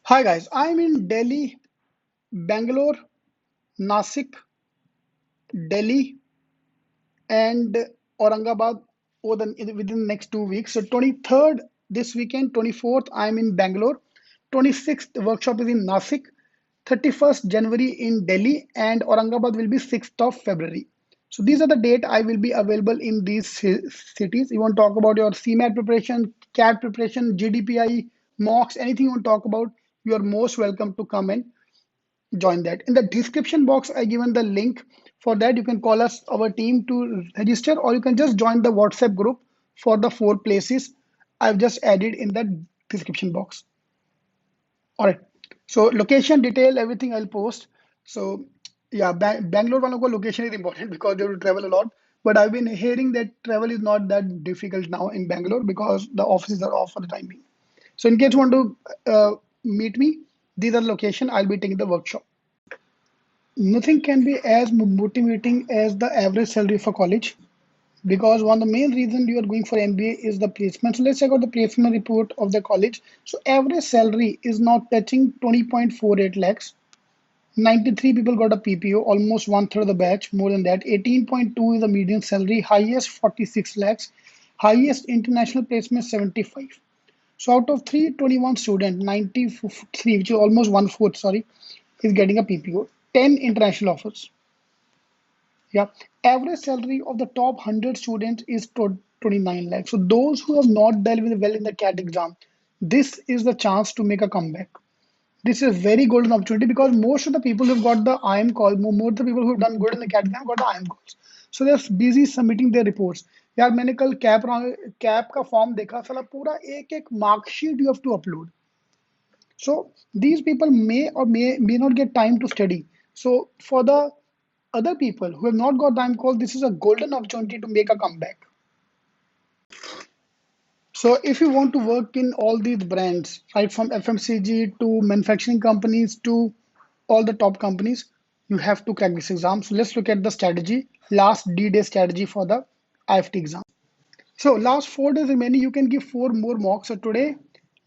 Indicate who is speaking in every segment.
Speaker 1: Hi guys, I'm in Delhi, Bangalore, Nasik, Delhi, and Aurangabad within the next 2 weeks. So 23rd this weekend, 24th I'm in Bangalore, 26th the workshop is in Nasik, 31st January in Delhi, and Aurangabad will be 6th of February. So these are the date I will be available in these cities. You want to talk about your CMAT preparation, CAT preparation, GDPI, mocks, anything you want to talk about, you are most welcome to come and join that. In the description box, I given the link for that. You can call us, our team, to register, or you can just join the WhatsApp group for the 4 places I've just added in the description box. All right. So location detail, everything I'll post. So yeah, Bangalore one location is important because they will travel a lot. But I've been hearing that travel is not that difficult now in Bangalore because the offices are off for the time being. So in case you want to meet me, these are the location I'll be taking the workshop. Nothing can be as motivating as the average salary for college, because one of the main reason you are going for MBA is the placement. So let's check out the placement report of the college. So average salary is now touching 20.48 lakhs. 93 people got a PPO, almost one third of the batch, more than that. 18.2 is the median salary, highest 46 lakhs, highest international placement 75. So out of 321 students, 93, which is almost one fourth, sorry, is getting a PPO. 10 international offers. Yeah, average salary of the top 100 students is 29 lakhs. So those who have not done well in the CAT exam, this is the chance to make a comeback. This is a very golden opportunity because most of the people who've got the IM call, more the people who've done good in the CAT exam got the IM calls. So they're busy submitting their reports. यार मैंने कल cap का form देखा साला पूरा एक एक marksheet you have to upload. So these people may not get time to study. So for the other people who have not got time call, this is a golden opportunity to make a comeback. So if you want to work in all these brands, right from FMCG to manufacturing companies to all the top companies, you have to crack this exam. So let's look at the strategy, last D-Day strategy for the IFT exam. So last 4 days remaining, you can give 4 more mocks. So today,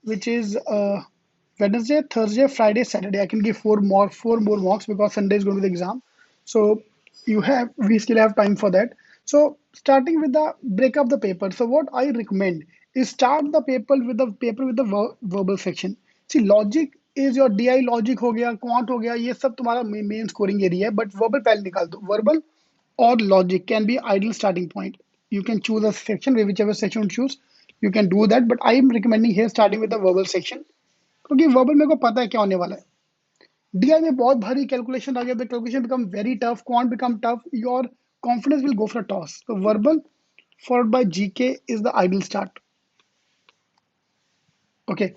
Speaker 1: which is Wednesday, Thursday, Friday, Saturday, I can give four more mocks because Sunday is going to be the exam. So we still have time for that. So starting with the break up the paper. So what I recommend is start the paper with the verbal section. See, logic is your DI logic हो गया, quant हो गया, ये सब तुम्हारा main scoring area है. But verbal पहले निकाल दो. Verbal or logic can be ideal starting point. You can choose a section, whichever section you choose. You can do that, but I am recommending here starting with the verbal section क्योंकि verbal मेरे को पता है क्या होने वाला है. DI में बहुत भारी calculation आ गया, the calculation become very tough, quant become tough, your confidence will go for a toss. So verbal followed by GK is the ideal start. Okay,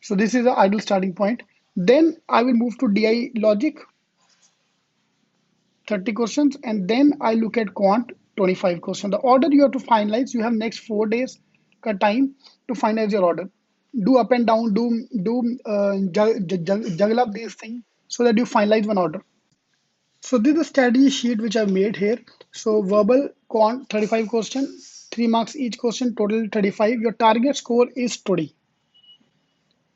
Speaker 1: so this is the ideal starting point. Then I will move to DI logic, 30 questions, and then I look at quant, 25 questions. The order you have to finalize, you have next 4 days ka time to finalize your order. Do up and down, juggle up these things so that you finalize one order. So this is the strategy sheet which I've made here. So verbal, quant, 35 question, 3 marks each question, total 35. Your target score is 20.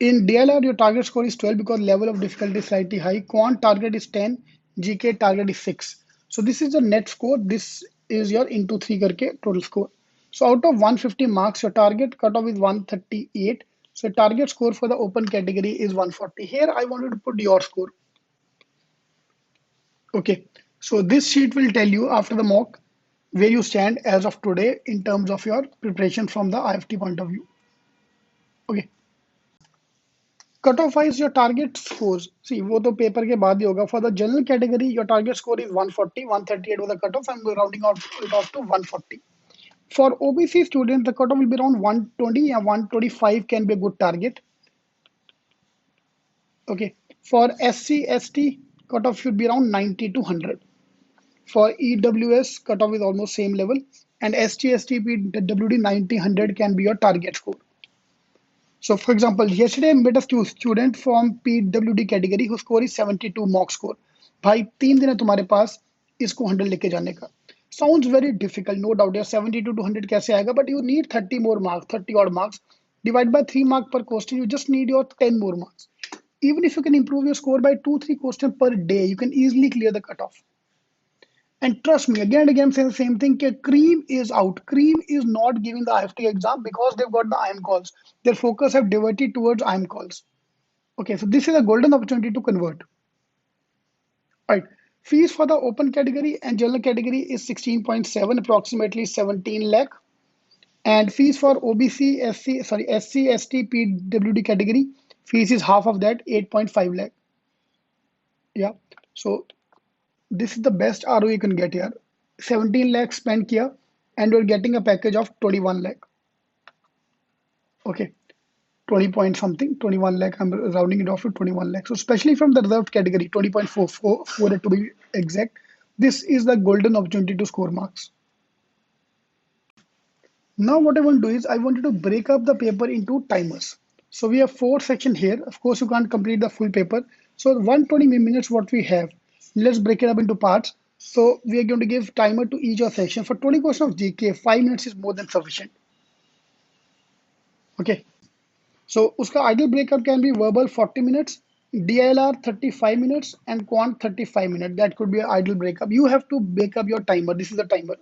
Speaker 1: In DLR, your target score is 12 because level of difficulty is slightly high. Quant target is 10, GK target is 6. So this is the net score. This is your into 3 karke total score. So out of 150 marks, your target cutoff is 138. So target score for the open category is 140. Here I wanted to put your score. Okay. So this sheet will tell you after the mock where you stand as of today in terms of your preparation from the IFT point of view. Okay. Cutoff wise, your target scores. See, वो तो paper के बाद ही होगा. For the general category, your target score is 140, 138 was the cutoff. I'm rounding out it off to 140. For OBC students, the cutoff will be around 120 and 125 can be a good target. Okay. For SC, ST, cutoff should be around 90 to 100. For EWS, cutoff is almost same level. And ST, STP, WD 90, 100 can be your target score. So for example, yesterday I met a student from PWD category whose score is 72 mock score. भाई 3 दिन है तुम्हारे पास इसको 100 लेके जाने का. Sounds very difficult, no doubt. यार 72 to 100 कैसे आएगा? But you need 30 more marks, 30 odd marks. Divide by 3 mark per question. You just need your 10 more marks. Even if you can improve your score by 2-3 questions per day, you can easily clear the cutoff. And trust me, again and again, I'm saying the same thing. Cream is out. Cream is not giving the IFT exam because they've got the IM calls. Their focus have diverted towards IM calls. Okay, so this is a golden opportunity to convert. Right. Fees for the open category and general category is 16.7, approximately 17 lakh. And fees for OBC, SC, ST, PWD category, fees is half of that, 8.5 lakh. Yeah. So this is the best ROE you can get here. 17 lakh spent here, and you're getting a package of 21 lakh. Okay. 20 point something, 21 lakh. I'm rounding it off to 21 lakh. So especially from the reserved category, 20.44 to be exact, this is the golden opportunity to score marks. Now what I want to do is I wanted to break up the paper into timers. So we have 4 sections here. Of course, you can't complete the full paper. So 120 minutes what we have. Let's break it up into parts. So we are going to give timer to each of section. For 20 questions of GK, 5 minutes is more than sufficient. Okay. So uska ideal breakup can be verbal 40 minutes, DILR 35 minutes, and quant 35 minutes. That could be an ideal breakup. You have to break up your timer. This is the timer.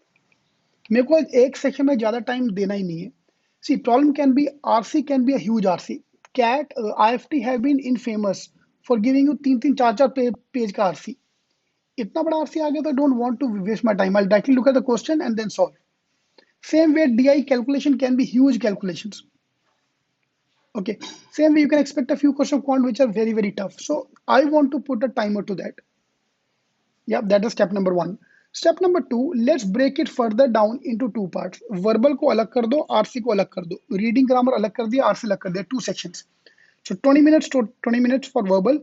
Speaker 1: मेरे को एक section में ज्यादा time देना ही नहीं है. See, problem can be RC can be a huge RC. CAT, IFT have been infamous for giving you 3-4 page का RC. इतना बड़ा RC आ गया तो I don't want to waste my time. I'll directly look at the question and then solve. Same way DI calculation can be huge calculations. Okay. Same way you can expect a few questions of quant which are very, very tough. So I want to put a timer to that. Yeah, that is step number 1. Step number 2, let's break it further down into 2 parts. Verbal को अलग कर दो, RC को अलग कर दो. Reading grammar अलग कर दिया, RC अलग कर दिया. 2 sections. So 20 minutes for verbal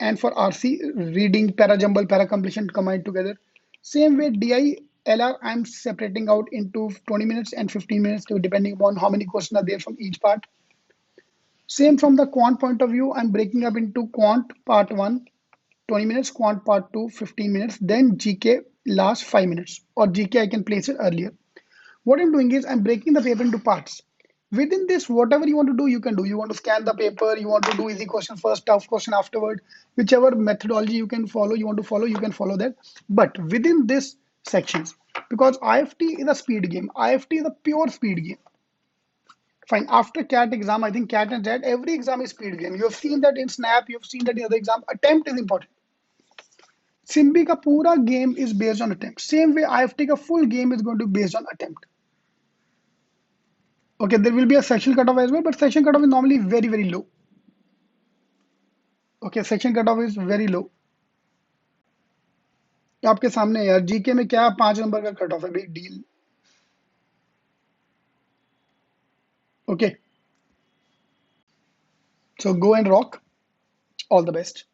Speaker 1: and for RC, reading, para jumble, para completion combined together. Same way DI, LR, I'm separating out into 20 minutes and 15 minutes depending upon how many questions are there from each part. Same from the quant point of view, I'm breaking up into quant part 1, 20 minutes, quant part 2, 15 minutes, then GK last 5 minutes, or GK I can place it earlier. What I'm doing is I'm breaking the paper into parts. Within this, whatever you want to do, you can do. You want to scan the paper, you want to do easy question first, tough question afterward, whichever methodology you can follow, you want to follow, you can follow that. But within this sections, because IFT is a speed game, IFT is a pure speed game. Fine. After CAT exam, I think CAT and JET, every exam is speed game. You have seen that in SNAP, you have seen that in other exam. Attempt is important. Simbi ka pura game is based on attempt. Same way IFT ka full game is going to be based on attempt. Okay, there will be a section cutoff as well, but section cutoff is normally very, very low. Okay, section cutoff is very low. आपके सामने यार GK में क्या 5 number का cut off है, big deal. Okay, so go and rock. All the best.